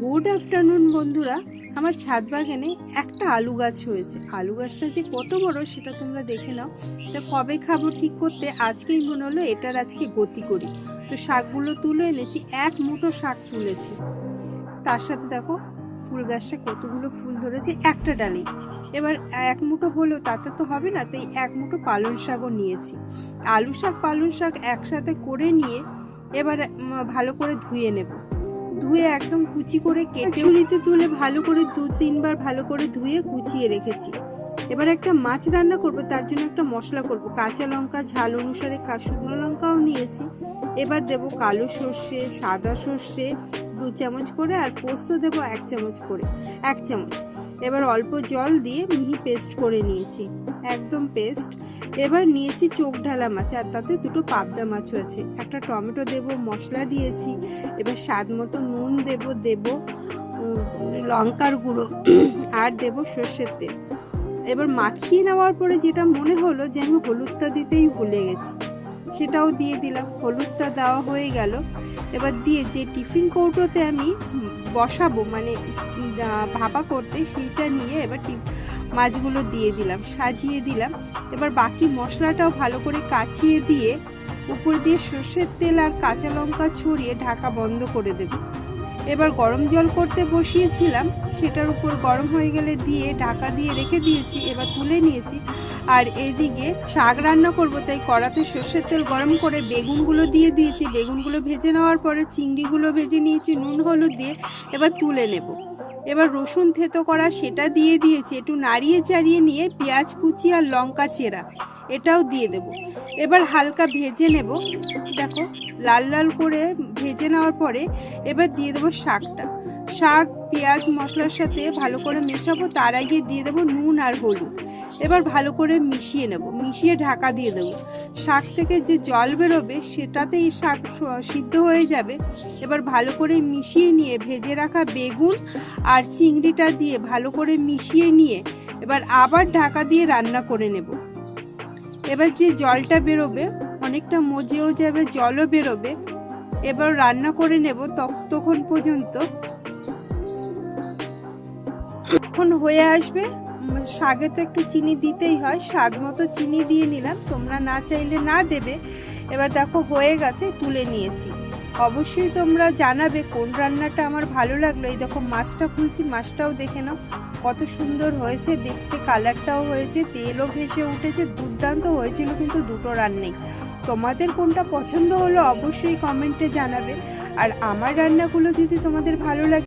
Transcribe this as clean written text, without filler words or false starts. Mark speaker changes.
Speaker 1: Good afternoon বন্ধুরা। আমার ছাদ বাগানে একটা আলু গাছ হয়েছে। আলু গাছটা যে কত বড় সেটা তোমরা দেখে নাও। তো কবে খাবো ঠিক করতে আজকেই মনে হলো এটার আজকে গতি করি। তো শাকগুলো তুলে এনেছি, এক মুঠো শাক তুলেছি। তার সাথে দেখো ফুল গাছটা কতগুলো ফুল ধরেছে একটা ডালে। এবার এক মুঠো হলেও তাতে তো হবে না, তাই এক মুঠো পালং শাকও নিয়েছি। আলু শাক পালং শাক একসাথে করে নিয়ে এবার ভালো করে ধুয়ে নেব। ধুয়ে একদম কুচি করে কেটে ঝুড়িতে তুলে ভালো করে 2-3 বার ভালো করে ধুয়ে কুচিয়ে রেখেছি। এবার একটা মাছ রান্না করব, তার জন্য একটা মশলা করব। কাঁচা লঙ্কা, ঝাল অনুসারে শুকনো লঙ্কাও নিয়েছি। এবার দেব কালো সর্ষে, সাদা সর্ষে 2 চামচ করে, আর পোস্ত দেব 1 চামচ করে, 1 চামচ। এবার অল্প জল দিয়ে মিহি পেস্ট করে নিয়েছি, একদম পেস্ট। এবার নিয়েছি চোখ ঢালা মাছ, আর তাতে 2টো পাবদা মাছও আছে। একটা টমেটো দেব, মশলা দিয়েছি। এবার স্বাদ মতো নুন দেব লঙ্কার গুঁড়ো, আর দেব সর্ষের তেল। এবার মাখিয়ে নেওয়ার পরে যেটা মনে হলো যে আমি হলুদটা দিতেই ভুলে গেছি, সেটাও দিয়ে দিলাম। হলুদটা দেওয়া হয়ে গেল। এবার দিয়ে যে টিফিন কৌটোতে আমি বসাবো, মানে ভাপা করতে, সেইটা নিয়ে এবার মাছগুলো দিয়ে দিলাম, সাজিয়ে দিলাম। এবার বাকি মশলাটাও ভালো করে কাচিয়ে দিয়ে উপর দিয়ে সর্ষের তেল আর কাঁচা লঙ্কা ছড়িয়ে ঢাকা বন্ধ করে দেব। এবার গরম জল করতে বসিয়েছিলাম, সেটার উপর গরম হয়ে গেলে দিয়ে ঢাকা দিয়ে রেখে দিয়েছি। এবার তুলে নিয়েছি। আর এদিকে শাক রান্না করব, তাই কড়াতে সর্ষের তেল গরম করে বেগুনগুলো দিয়ে দিয়েছি। বেগুনগুলো ভেজে নেওয়ার পরে চিংড়িগুলো ভেজে নিয়েছি নুন হলুদ দিয়ে। এবার তুলে নেব। এবার রসুন থেতো করা সেটা দিয়ে দিয়েছি, একটু নাড়িয়ে চাড়িয়ে নিয়ে পেঁয়াজ কুচি আর লঙ্কা চেরা এটাও দিয়ে দেব। এবার হালকা ভেজে নেব, দেখো লাল লাল করে ভেজে নেওয়ার পরে এবার দিয়ে দেবো শাকটা। শাক পেঁয়াজ মশলার সাথে ভালো করে মেশাবো, তার আগে দিয়ে দেবো নুন আর হলুদ। এবার ভালো করে মিশিয়ে নেব, মিশিয়ে ঢাকা দিয়ে দেবো। শাক থেকে যে জল বেরোবে সেটাতেই শাক সিদ্ধ হয়ে যাবে। এবার ভালো করে মিশিয়ে নিয়ে ভেজে রাখা বেগুন আর চিংড়িটা দিয়ে ভালো করে মিশিয়ে নিয়ে এবার আবার ঢাকা দিয়ে রান্না করে নেব। এবার যে জলটা বেরোবে অনেকটা মজেও যাবে, জলও বেরোবে। এবার রান্না করে নেব ততক্ষণ পর্যন্ত যখন হয়ে আসবে। শাকে তো একটু চিনি দিতেই হয়, স্বাদ মতো চিনি দিয়ে নিলাম, তোমরা না চাইলে না দেবে। এবার দেখো হয়ে গেছে, তুলে নিয়েছি। অবশ্যই তোমরা জানাবে কোন রান্নাটা আমার ভালো লাগলো। এই দেখো মাছটা খুলছি, মাছটাও দেখে নাও কত সুন্দর হয়েছে দেখতে, কালারটাও হয়েছে, তেলও ভেসে উঠেছে, দুর্দান্ত হয়েছিল। কিন্তু দুটো রান্নাই তোমাদের কোনটা পছন্দ হলো অবশ্যই কমেন্টে জানাবে। আর আমার রান্নাগুলো যদি তোমাদের ভালো লাগে